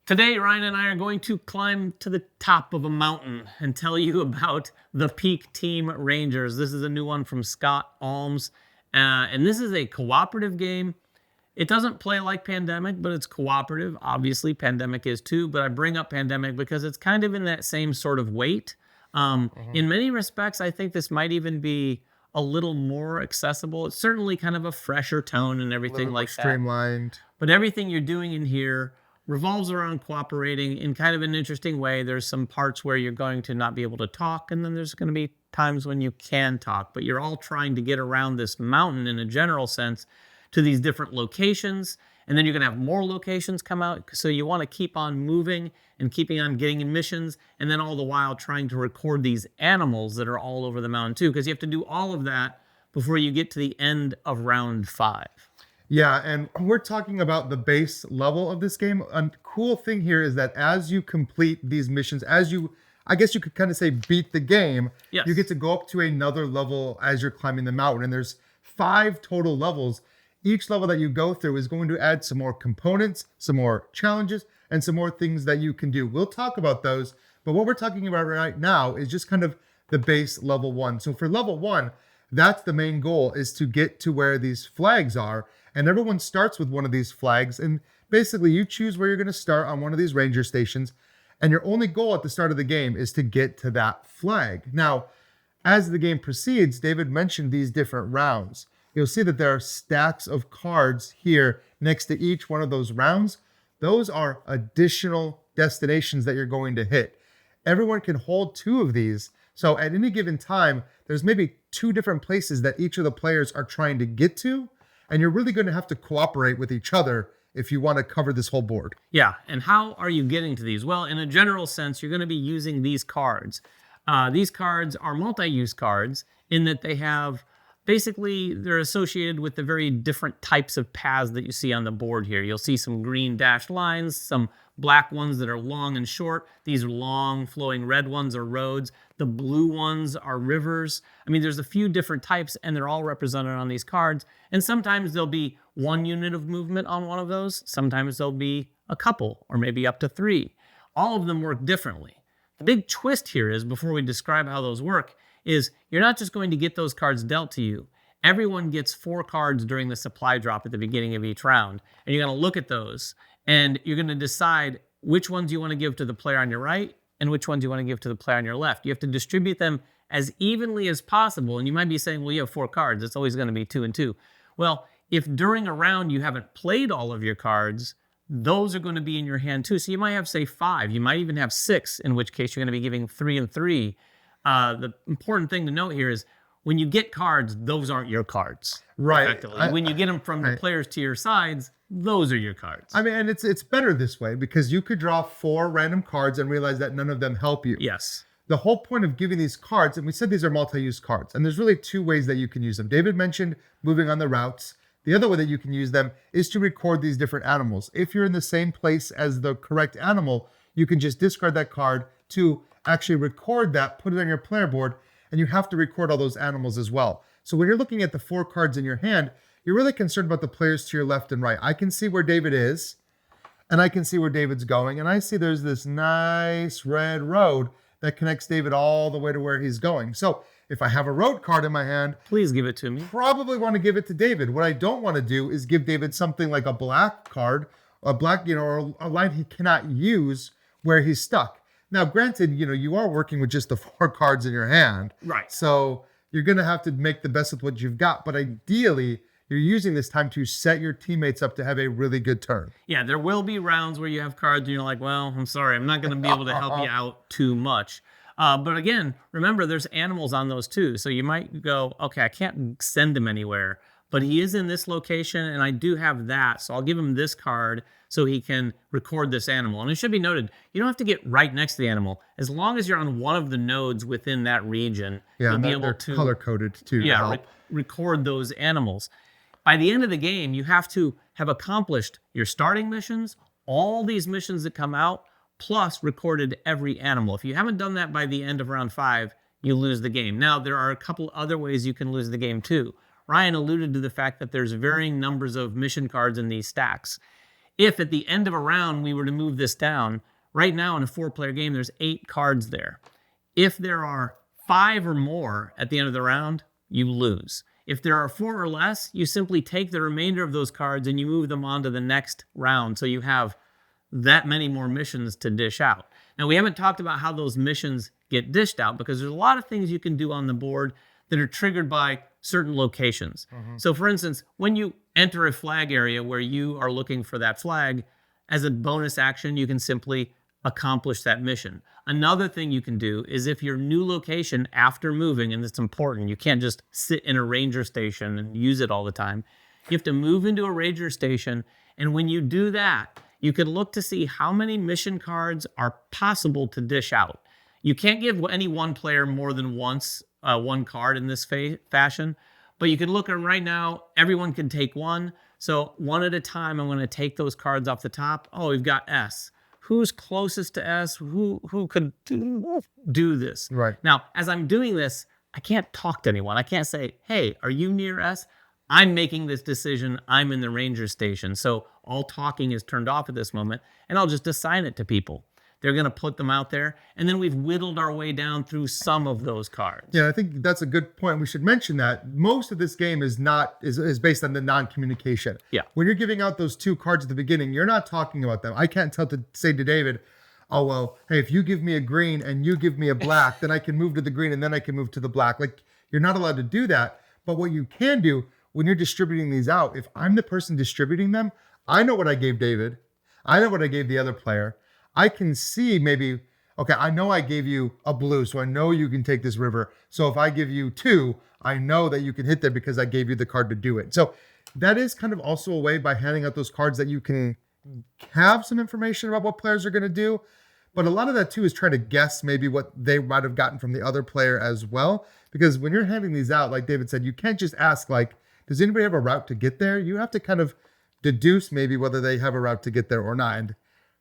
Today, Ryan and I are going to climb to the top of a mountain and tell you about the Peak Team Rangers. This is a new one from Scott Almes, and this is a cooperative game. It doesn't play like Pandemic, but it's cooperative. Obviously, Pandemic is too, but I bring up Pandemic because it's kind of in that same sort of weight. In many respects, I think this might even be a little more accessible. It's certainly kind of a fresher tone and everything like that. Streamlined. But everything you're doing in here revolves around cooperating in kind of an interesting way. There's some parts where you're going to not be able to talk, and then there's going to be times when you can talk, but you're all trying to get around this mountain in a general sense to these different locations, and then you're going to have more locations come out, so you want to keep on moving and keeping on getting in missions, and then all the while trying to record these animals that are all over the mountain too, because you have to do all of that before you get to the end of round 5. Yeah, and we're talking about the base level of this game. A cool thing here is that as you complete these missions, I guess you could kind of say beat the game, yes, you get to go up to another level as you're climbing the mountain. And there's 5 total levels. Each level that you go through is going to add some more components, some more challenges, and some more things that you can do. We'll talk about those, but what we're talking about right now is just kind of the base level 1. So for level 1, that's the main goal, is to get to where these flags are. And everyone starts with one of these flags. And basically you choose where you're going to start on one of these ranger stations. And your only goal at the start of the game is to get to that flag. Now, as the game proceeds, David mentioned these different rounds. You'll see that there are stacks of cards here next to each one of those rounds. Those are additional destinations that you're going to hit. Everyone can hold 2 of these. So at any given time, there's maybe 2 different places that each of the players are trying to get to. And you're really going to have to cooperate with each other if you want to cover this whole board. Yeah, and how are you getting to these? Well, in a general sense, you're going to be using these cards. These cards are multi-use cards in that they have, basically, they're associated with the very different types of paths that you see on the board here. You'll see some green dashed lines, some black ones that are long and short. These long flowing red ones are roads. The blue ones are rivers. I mean, there's a few different types, and they're all represented on these cards. And sometimes there'll be 1 unit of movement on one of those. Sometimes there'll be a couple, or maybe up to 3. All of them work differently. The big twist here is, before we describe how those work, is you're not just going to get those cards dealt to you. Everyone gets 4 cards during the supply drop at the beginning of each round. And you're going to look at those, and you're going to decide which ones you want to give to the player on your right and which ones you want to give to the player on your left. You have to distribute them as evenly as possible. And you might be saying, well, you have 4 cards. It's always going to be 2 and 2. Well, if during a round you haven't played all of your cards, those are going to be in your hand too. So you might have, say, 5. You might even have 6, in which case you're going to be giving 3 and 3. The important thing to note here is when you get cards, those aren't your cards. Right. When you get them from the players to your sides, those are your cards. I mean, and it's better this way because you could draw 4 random cards and realize that none of them help you. Yes. The whole point of giving these cards, and we said these are multi-use cards, and there's really 2 ways that you can use them. David mentioned moving on the routes. The other way that you can use them is to record these different animals. If you're in the same place as the correct animal, you can just discard that card to actually record that, put it on your player board, and you have to record all those animals as well. So when you're looking at the 4 cards in your hand, you're really concerned about the players to your left and right. I can see where David is, and I can see where David's going, and I see there's this nice red road that connects David all the way to where he's going. So if I have a road card in my hand, please give it to me. Probably want to give it to David. What I don't want to do is give David something like a black card, a black, or a line he cannot use where he's stuck. Now, granted, you are working with just the 4 cards in your hand. Right. So you're going to have to make the best with what you've got. But ideally, you're using this time to set your teammates up to have a really good turn. Yeah, there will be rounds where you have cards and you're like, well, I'm sorry, I'm not going to be able to help you out too much. But again, remember, there's animals on those too. So you might go, okay, I can't send him anywhere, but he is in this location and I do have that. So I'll give him this card so he can record this animal. And it should be noted, you don't have to get right next to the animal. As long as you're on one of the nodes within that region, you'll be able to color-coded too. Yeah, record those animals. By the end of the game, you have to have accomplished your starting missions, all these missions that come out, plus recorded every animal. If you haven't done that by the end of round 5, you lose the game. Now, there are a couple other ways you can lose the game too. Ryan alluded to the fact that there's varying numbers of mission cards in these stacks. If at the end of a round we were to move this down, right now in a 4-player game, there's 8 cards there. If there are 5 or more at the end of the round, you lose. If there are 4 or less, you simply take the remainder of those cards and you move them on to the next round. So you have that many more missions to dish out. Now, we haven't talked about how those missions get dished out because there's a lot of things you can do on the board that are triggered by certain locations. So for instance, when you enter a flag area where you are looking for that flag, as a bonus action, you can simply accomplish that mission. Another thing you can do is if your new location after moving, and it's important, you can't just sit in a ranger station and use it all the time. You have to move into a ranger station, and when you do that, you can look to see how many mission cards are possible to dish out. You can't give any one player more than once one card in this fashion, but you can look at right now, everyone can take one. So one at a time, I'm going to take those cards off the top. Oh, we've got S. Who's closest to S? Who could do this? Right. Now, as I'm doing this, I can't talk to anyone. I can't say, hey, are you near S? I'm making this decision. I'm in the ranger station. So all talking is turned off at this moment, and I'll just assign it to people. They're going to put them out there, and then we've whittled our way down through some of those cards. Yeah, I think that's a good point. We should mention that most of this game is based on the non-communication. Yeah. When you're giving out those 2 cards at the beginning, you're not talking about them. I can't say to David, oh, well, hey, if you give me a green and you give me a black, then I can move to the green and then I can move to the black. Like, you're not allowed to do that. But what you can do when you're distributing these out, if I'm the person distributing them, I know what I gave David. I know what I gave the other player. I can see maybe, okay, I know I gave you a blue, so I know you can take this river. So if I give you 2, I know that you can hit there because I gave you the card to do it. So that is kind of also a way by handing out those cards that you can have some information about what players are going to do. But a lot of that too is trying to guess maybe what they might have gotten from the other player as well. Because when you're handing these out, like David said, you can't just ask like, does anybody have a route to get there? You have to kind of deduce maybe whether they have a route to get there or not. And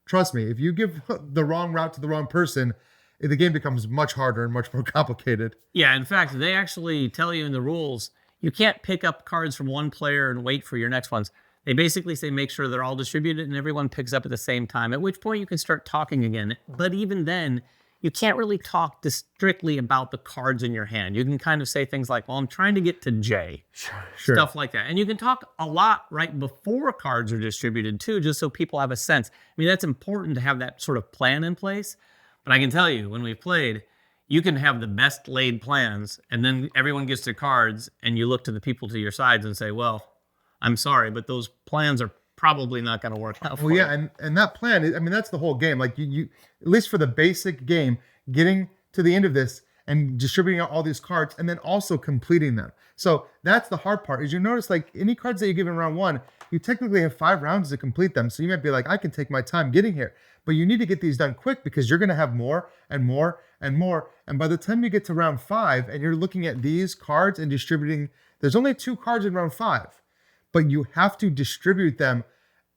trust me, if you give the wrong route to the wrong person, the game becomes much harder and much more complicated. Yeah, in fact, they actually tell you in the rules, you can't pick up cards from one player and wait for your next ones. They basically say make sure they're all distributed and everyone picks up at the same time, at which point you can start talking again. But even then, you can't really talk strictly about the cards in your hand. You can kind of say things like, well, I'm trying to get to J. Sure. Stuff like that. And you can talk a lot right before cards are distributed too, just so people have a sense. I mean, that's important to have that sort of plan in place. But I can tell you, when we've played, you can have the best laid plans, and then everyone gets their cards, and you look to the people to your sides and say, well, I'm sorry, but those plans are probably not going to work out for Well, yeah, you. and that plan, I mean, that's the whole game. Like you at least for the basic game, getting to the end of this and distributing out all these cards and then also completing them. So that's the hard part is you notice like any cards that you give in round 1, you technically have 5 rounds to complete them. So you might be like, I can take my time getting here, but you need to get these done quick because you're going to have more and more and more. And by the time you get to round 5 and you're looking at these cards and distributing, there's only 2 cards in round 5, but you have to distribute them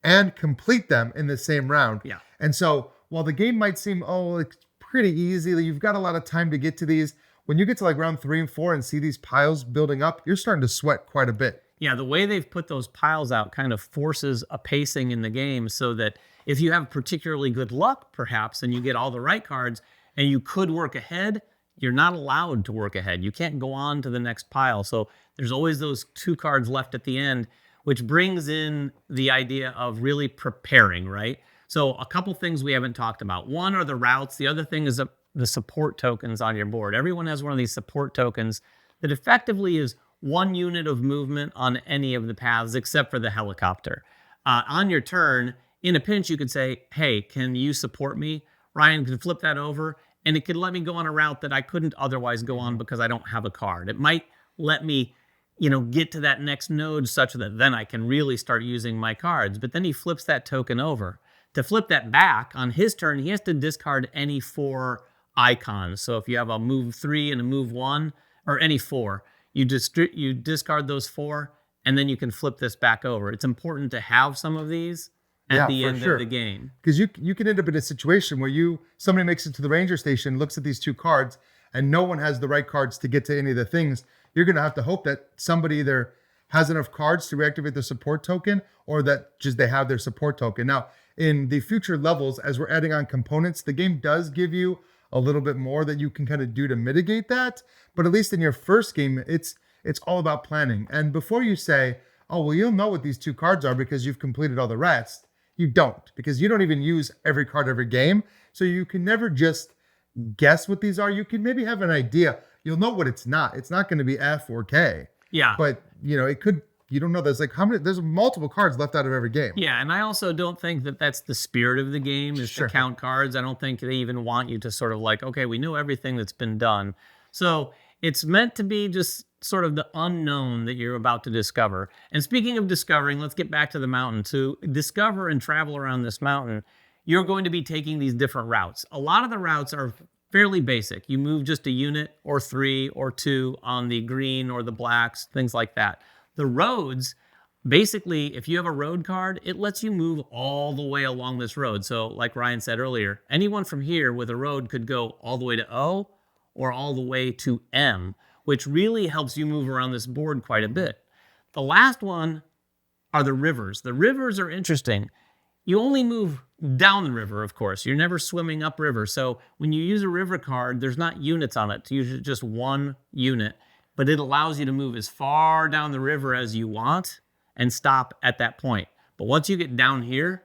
and complete them in the same round. Yeah. And so while the game might seem, it's pretty easy, you've got a lot of time to get to these, when you get to like round 3 and 4 and see these piles building up, you're starting to sweat quite a bit. Yeah, the way they've put those piles out kind of forces a pacing in the game so that if you have particularly good luck, perhaps, and you get all the right cards and you could work ahead, you're not allowed to work ahead. You can't go on to the next pile. So there's always those 2 cards left at the end, which brings in the idea of really preparing, right? So a couple things we haven't talked about. One are the routes. The other thing is the support tokens on your board. Everyone has one of these support tokens that effectively is 1 unit of movement on any of the paths except for the helicopter. On your turn, in a pinch, you could say, hey, can you support me? Ryan can flip that over, and it could let me go on a route that I couldn't otherwise go on because I don't have a card. It might let me get to that next node such that then I can really start using my cards. But then he flips that token over. To flip that back, on his turn, he has to discard any 4 icons. So if you have a move 3 and a move 1, or any 4, you discard those 4, and then you can flip this back over. It's important to have some of these at the end of the game. Because you can end up in a situation where somebody makes it to the ranger station, looks at these 2 cards, and no one has the right cards to get to any of the things. You're going to have to hope that somebody either has enough cards to reactivate the support token, or that just they have their support token. Now, in the future levels, as we're adding on components, the game does give you a little bit more that you can kind of do to mitigate that. But at least in your first game, it's all about planning. And before you say, oh, well, you'll know what these 2 cards are because you've completed all the rest, you don't, because you don't even use every card every game. So you can never just guess what these are. You can maybe have an idea. You'll know what it's not. It's not going to be F or K. Yeah. But, it could, you don't know. There's like there's multiple cards left out of every game. Yeah, and I also don't think that that's the spirit of the game, is to count cards. I don't think they even want you to sort of like, okay, we know everything that's been done. So it's meant to be just sort of the unknown that you're about to discover. And speaking of discovering, let's get back to the mountain. To discover and travel around this mountain, you're going to be taking these different routes. A lot of the routes are fairly basic. You move just a unit or 3 or 2 on the green or the blacks, things like that. The roads, basically, if you have a road card, it lets you move all the way along this road. So like Ryan said earlier, anyone from here with a road could go all the way to O or all the way to M, which really helps you move around this board quite a bit. The last one are the rivers. The rivers are interesting. You only move down the river, of course. You're never swimming upriver. So when you use a river card, there's not units on it. It's usually just 1 unit, but it allows you to move as far down the river as you want and stop at that point. But once you get down here,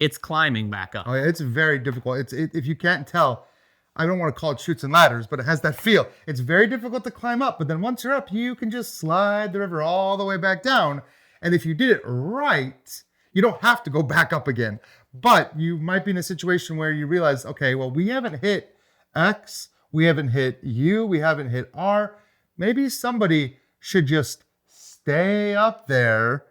it's climbing back up. Oh, yeah, it's very difficult. If you can't tell, I don't want to call it chutes and ladders, but it has that feel. It's very difficult to climb up, but then once you're up, you can just slide the river all the way back down. And if you did it right, you don't have to go back up again. But you might be in a situation where you realize, okay, well, we haven't hit X, we haven't hit U, we haven't hit R. Maybe somebody should just stay up there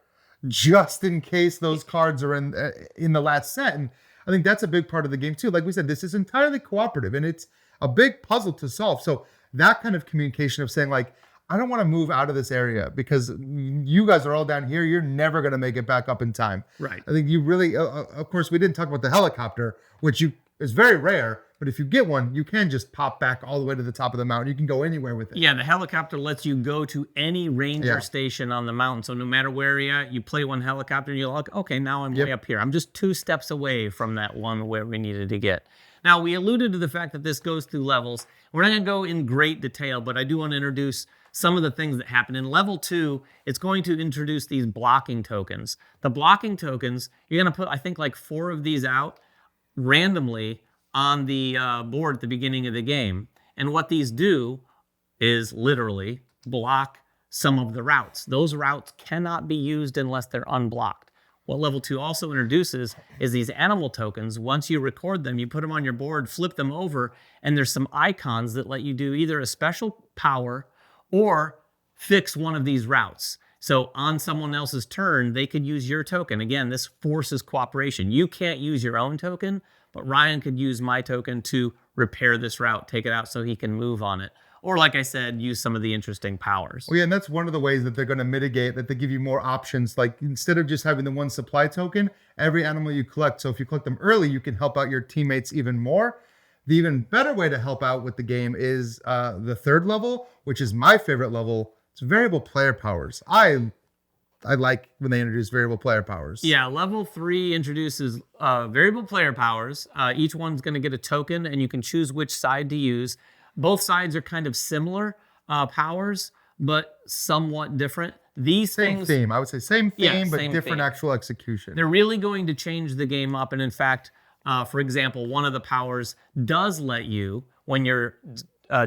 just in case those cards are in the last set. And I think that's a big part of the game too. Like we said, this is entirely cooperative and it's a big puzzle to solve. So that kind of communication of saying like, I don't want to move out of this area because you guys are all down here. You're never going to make it back up in time. Right. I think you really, of course, we didn't talk about the helicopter, which is very rare. But if you get one, you can just pop back all the way to the top of the mountain. You can go anywhere with it. Yeah, the helicopter lets you go to any ranger station on the mountain. So no matter where you're at, you play one helicopter and you're like, okay, now I'm way up here. I'm just 2 steps away from that one where we needed to get. Now, we alluded to the fact that this goes through levels. We're not going to go in great detail, but I do want to introduce some of the things that happen. In level 2, it's going to introduce these blocking tokens. The blocking tokens, you're going to put, I think, like 4 of these out randomly on the board at the beginning of the game. And what these do is literally block some of the routes. Those routes cannot be used unless they're unblocked. What level 2 also introduces is these animal tokens. Once you record them, you put them on your board, flip them over, and there's some icons that let you do either a special power or fix one of these routes. So on someone else's turn, they could use your token. Again, this forces cooperation. You can't use your own token, but Ryan could use my token to repair this route, take it out so he can move on it. Or like I said, use some of the interesting powers. Well, yeah, and that's one of the ways that they're going to mitigate, that they give you more options. Like instead of just having the 1 supply token, every animal you collect. So if you collect them early, you can help out your teammates even more. The even better way to help out with the game is the 3rd level, which is my favorite level. It's variable player powers. I like when they introduce variable player powers. Yeah, level 3 introduces variable player powers. Each one's going to get a token, and you can choose which side to use. Both sides are kind of similar powers, but somewhat different. These Same things, theme. I would say same theme, but same different theme. Actual execution. They're really going to change the game up. And in fact, for example, one of the powers does let you, when you're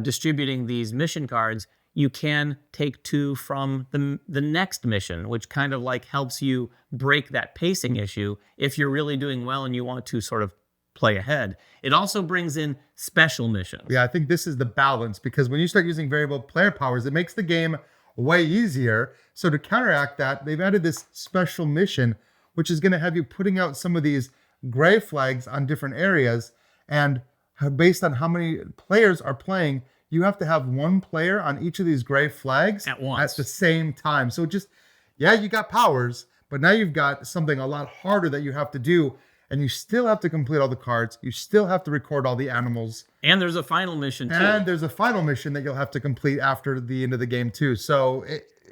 distributing these mission cards, you can take 2 from the next mission, which kind of like helps you break that pacing issue if you're really doing well and you want to sort of play ahead. It also brings in special missions. Yeah, I think this is the balance, because when you start using variable player powers, it makes the game way easier. So to counteract that, they've added this special mission, which is going to have you putting out some of these gray flags on different areas. And based on how many players are playing, you have to have 1 player on each of these gray flags at once, at the same time. So just, yeah, you got powers, but now you've got something a lot harder that you have to do. And you still have to complete all the cards. You still have to record all the animals. And there's a final mission too. And there's a final mission that you'll have to complete after the end of the game too. So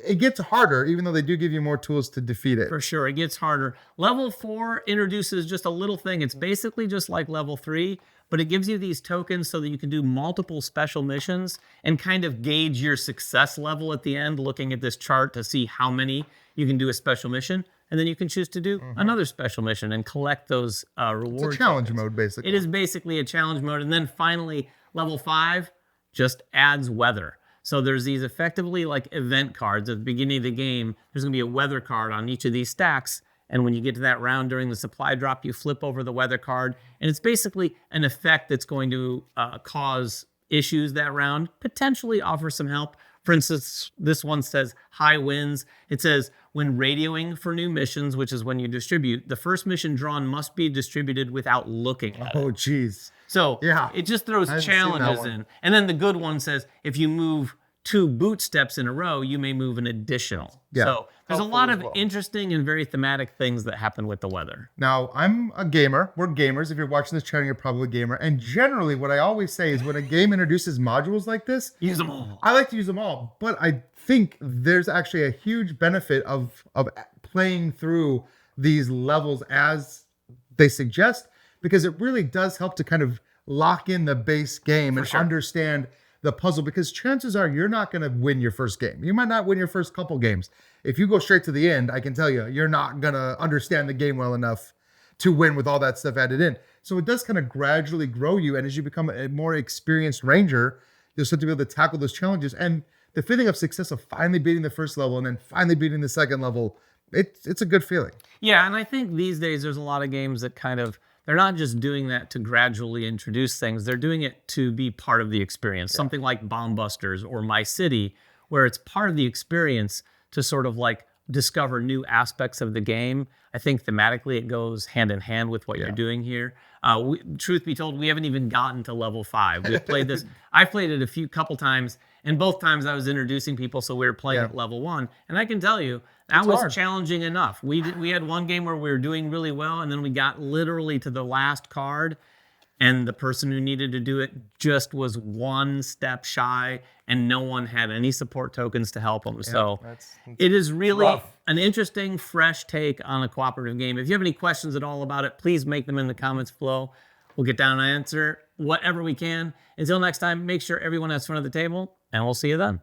it gets harder, even though they do give you more tools to defeat it. For sure, it gets harder. Level 4 introduces just a little thing. It's basically just like level 3, but it gives you these tokens so that you can do multiple special missions and kind of gauge your success level at the end, looking at this chart to see how many you can do a special mission. And then you can choose to do another special mission and collect those rewards. It's a challenge mode, basically. It is basically a challenge mode. And then finally, level 5 just adds weather. So there's these effectively like event cards at the beginning of the game. There's going to be a weather card on each of these stacks. And when you get to that round during the supply drop, you flip over the weather card. And it's basically an effect that's going to cause issues that round, potentially offer some help. For instance, this one says high winds. It says when radioing for new missions, which is when you distribute, the first mission drawn must be distributed without looking at it. Oh, geez. So Yeah. it just throws I haven't seen that challenges one. in. And then the good one says if you move 2 boot steps in a row, you may move an additional. Yeah. So there's a Helpful lot as of well. interesting and very thematic things that happen with the weather. Now, I'm a gamer. We're gamers. If you're watching this channel, you're probably a gamer. And generally, what I always say is when a game introduces modules like this, Use them all. I like to use them all. But I think there's actually a huge benefit of playing through these levels as they suggest, because it really does help to kind of lock in the base game and sure. understand the puzzle, because chances are you're not going to win your first game. You might not win your first couple games. If you go straight to the end, I can tell you, you're not going to understand the game well enough to win with all that stuff added in. So it does kind of gradually grow you. And as you become a more experienced ranger, you'll start to be able to tackle those challenges. And the feeling of success of finally beating the first level and then finally beating the second level, it's a good feeling. Yeah, and I think these days there's a lot of games that kind of, they're not just doing that to gradually introduce things. They're doing it to be part of the experience. Yeah. Something like Bomb Busters or My City, where it's part of the experience to sort of like discover new aspects of the game. I think thematically it goes hand in hand with what you're doing here. Truth be told, we haven't even gotten to level 5. We've played this. I played it couple times, and both times I was introducing people, so we were playing at level 1. And I can tell you, that was hard. Challenging enough. We had one game where we were doing really well, and then we got literally to the last card, and the person who needed to do it just was one step shy, and no one had any support tokens to help them. So it is really an interesting, fresh take on a cooperative game. If you have any questions at all about it, please make them in the comments below. We'll get down and answer whatever we can. Until next time, make sure everyone has fun at the table, and we'll see you then.